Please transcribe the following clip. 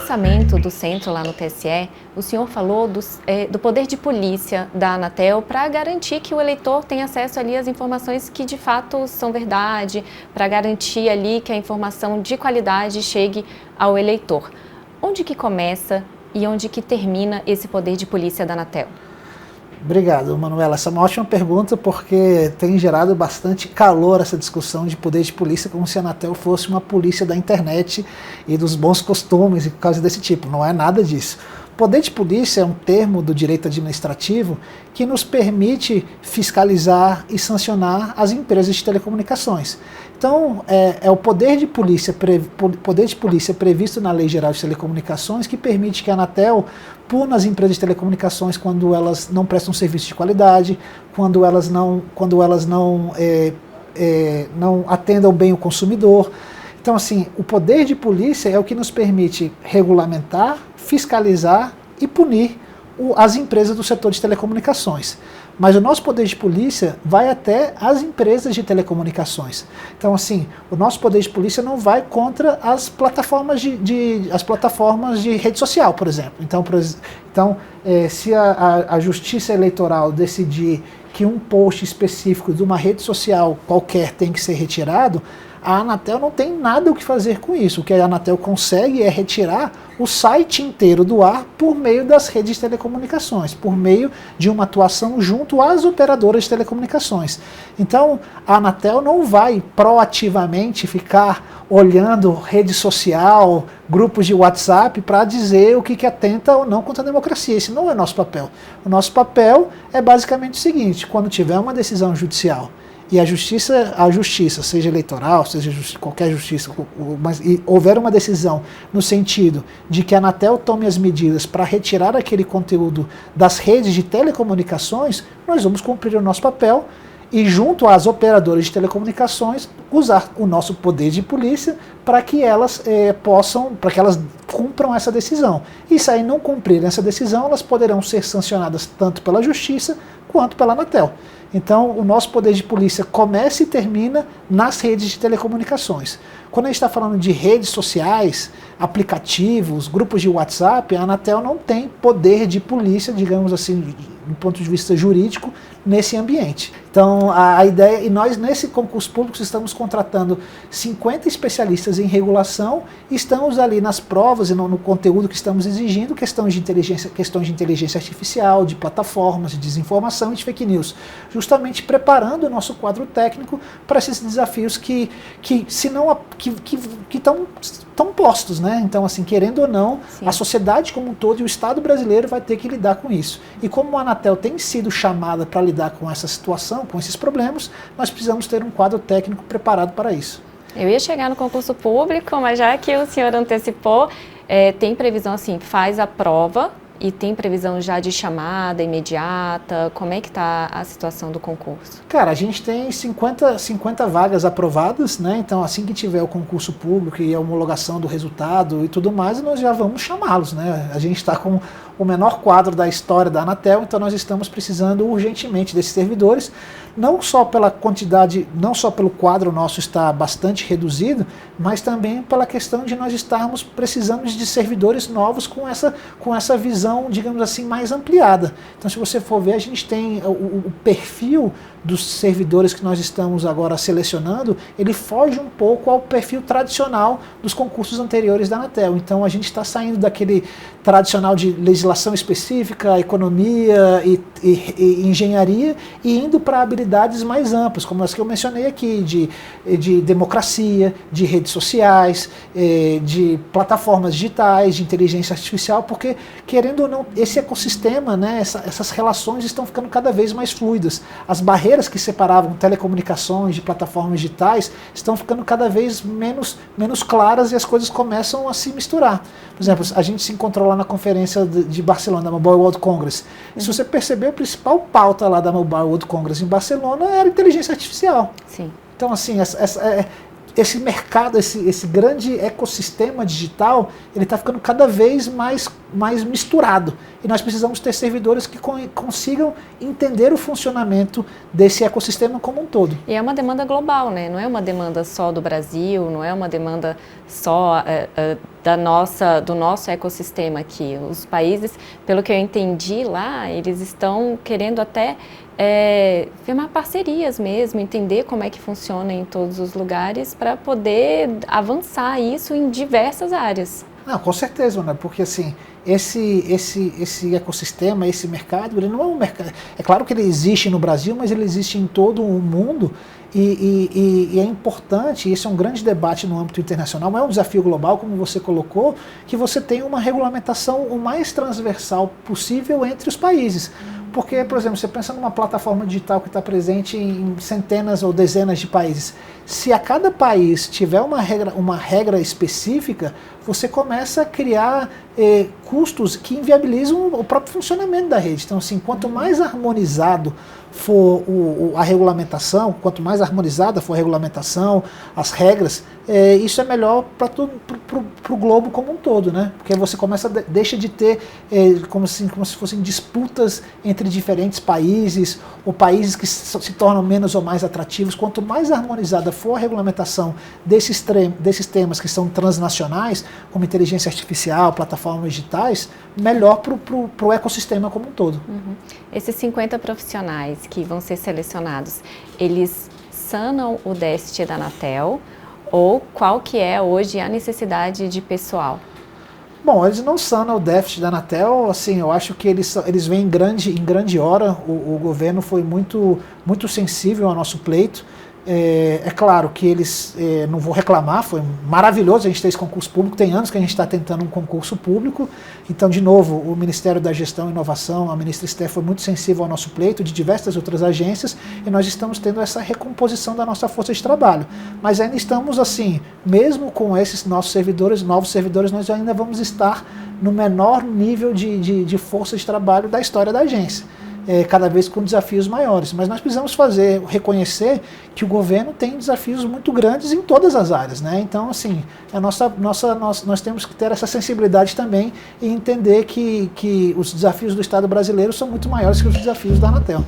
lançamento do centro lá no TSE, o senhor falou do poder de polícia da Anatel para garantir que o eleitor tenha acesso ali às informações que de fato são verdade, para garantir ali que a informação de qualidade chegue ao eleitor. Onde que começa e onde que termina esse poder de polícia da Anatel? Obrigado, Manuela. Essa é uma ótima pergunta porque tem gerado bastante calor essa discussão de poder de polícia, como se a Anatel fosse uma polícia da internet e dos bons costumes e coisas desse tipo. Não é nada disso. Poder de polícia é um termo do direito administrativo que nos permite fiscalizar e sancionar as empresas de telecomunicações. Então, é o poder de polícia previsto na Lei Geral de Telecomunicações que permite que a Anatel puna as empresas de telecomunicações quando elas não prestam serviço de qualidade, quando elas não atendam bem o consumidor. Então, assim, o poder de polícia é o que nos permite regulamentar, fiscalizar e punir as empresas do setor de telecomunicações. Mas o nosso poder de polícia vai até as empresas de telecomunicações. Então, assim, o nosso poder de polícia não vai contra as plataformas de rede social, por exemplo. Então, se a Justiça Eleitoral decidir que um post específico de uma rede social qualquer tem que ser retirado, a Anatel não tem nada o que fazer com isso. O que a Anatel consegue é retirar o site inteiro do ar por meio das redes de telecomunicações, por meio de uma atuação junto às operadoras de telecomunicações. Então, a Anatel não vai proativamente ficar olhando rede social, grupos de WhatsApp para dizer o que atenta ou não contra a democracia. Esse não é nosso papel. O nosso papel é basicamente o seguinte: quando tiver uma decisão judicial e a justiça, seja eleitoral, seja qualquer justiça, mas houver uma decisão no sentido de que a Anatel tome as medidas para retirar aquele conteúdo das redes de telecomunicações, nós vamos cumprir o nosso papel e, junto às operadoras de telecomunicações, usar o nosso poder de polícia para que elas cumpram essa decisão. E se aí não cumprirem essa decisão, elas poderão ser sancionadas tanto pela Justiça quanto pela Anatel. Então, o nosso poder de polícia começa e termina nas redes de telecomunicações. Quando a gente está falando de redes sociais, aplicativos, grupos de WhatsApp, a Anatel não tem poder de polícia, digamos assim, do ponto de vista jurídico, nesse ambiente. Então, a ideia, e nós nesse concurso público estamos contratando 50 especialistas em regulação, estamos ali nas provas e no conteúdo que estamos exigindo, questões de inteligência artificial, de plataformas, de desinformação e de fake news, justamente preparando o nosso quadro técnico para esses desafios que estão postos, né? Então, assim, querendo ou não, sim, a sociedade como um todo e o Estado brasileiro vai ter que lidar com isso. E como a Anatel tem sido chamada para lidar com essa situação, com esses problemas, nós precisamos ter um quadro técnico preparado para isso. Eu ia chegar no concurso público, mas já que o senhor antecipou, tem previsão assim, faz a prova e tem previsão já de chamada imediata? Como é que está a situação do concurso? Cara, a gente tem 50 vagas aprovadas, né? Então, assim que tiver o concurso público e a homologação do resultado e tudo mais, nós já vamos chamá-los, né? A gente está com o menor quadro da história da Anatel, então nós estamos precisando urgentemente desses servidores, não só pela quantidade, não só pelo quadro nosso estar bastante reduzido, mas também pela questão de nós estarmos precisando de servidores novos com essa visão, digamos assim, mais ampliada. Então, se você for ver, a gente tem o perfil dos servidores que nós estamos agora selecionando, ele foge um pouco ao perfil tradicional dos concursos anteriores da Anatel. Então, a gente está saindo daquele tradicional de legislação específica, economia e engenharia, e indo para habilidades mais amplas, como as que eu mencionei aqui, de democracia, de redes sociais, de plataformas digitais, de inteligência artificial, porque, querendo ou não, esse ecossistema, né, essas relações estão ficando cada vez mais fluidas. As barreiras que separavam telecomunicações de plataformas digitais estão ficando cada vez menos claras e as coisas começam a se misturar. Por exemplo, a gente se encontrou lá na conferência de Barcelona, da Mobile World Congress. E se você perceber, a principal pauta lá da Mobile World Congress em Barcelona era inteligência artificial. Sim. Então, assim, esse mercado, esse grande ecossistema digital, ele está ficando cada vez mais misturado. E nós precisamos ter servidores que consigam entender o funcionamento desse ecossistema como um todo. E é uma demanda global, né? Não é uma demanda só do Brasil, não é uma demanda só do nosso ecossistema aqui. Os países, pelo que eu entendi lá, eles estão querendo até firmar parcerias mesmo, entender como é que funciona em todos os lugares para poder avançar isso em diversas áreas. Não, com certeza, né? Porque assim, esse ecossistema, esse mercado, ele não é um mercado. É claro que ele existe no Brasil, mas ele existe em todo o mundo e é importante, esse é um grande debate no âmbito internacional, mas é um desafio global, como você colocou, que você tenha uma regulamentação o mais transversal possível entre os países. Porque, por exemplo, você pensa numa plataforma digital que está presente em centenas ou dezenas de países. Se a cada país tiver uma regra específica, você começa a criar custos que inviabilizam o próprio funcionamento da rede. Então, assim, quanto mais harmonizado for a regulamentação, quanto mais harmonizada for a regulamentação, as regras, isso é melhor para o globo como um todo, né? Porque você deixa de ter como se fossem disputas entre diferentes países, ou países que se tornam menos ou mais atrativos. Quanto mais harmonizada for a regulamentação desses temas que são transnacionais, como inteligência artificial, plataformas digitais, melhor para o ecossistema como um todo. Uhum. Esses 50 profissionais que vão ser selecionados, eles sanam o déficit da Anatel, ou qual que é hoje a necessidade de pessoal? Bom, eles não sanam o déficit da Anatel, assim, eu acho que eles vêm em grande hora, o governo foi muito sensível ao nosso pleito. É claro que eles, não vou reclamar, foi maravilhoso a gente ter esse concurso público, tem anos que a gente está tentando um concurso público, então, de novo, o Ministério da Gestão e Inovação, a ministra Esther foi muito sensível ao nosso pleito, de diversas outras agências, e nós estamos tendo essa recomposição da nossa força de trabalho. Mas ainda estamos assim, mesmo com esses novos servidores, nós ainda vamos estar no menor nível de força de trabalho da história da agência. Cada vez com desafios maiores. Mas nós precisamos reconhecer que o governo tem desafios muito grandes em todas as áreas, né? Então, assim, nós temos que ter essa sensibilidade também e entender que os desafios do Estado brasileiro são muito maiores que os desafios da Anatel.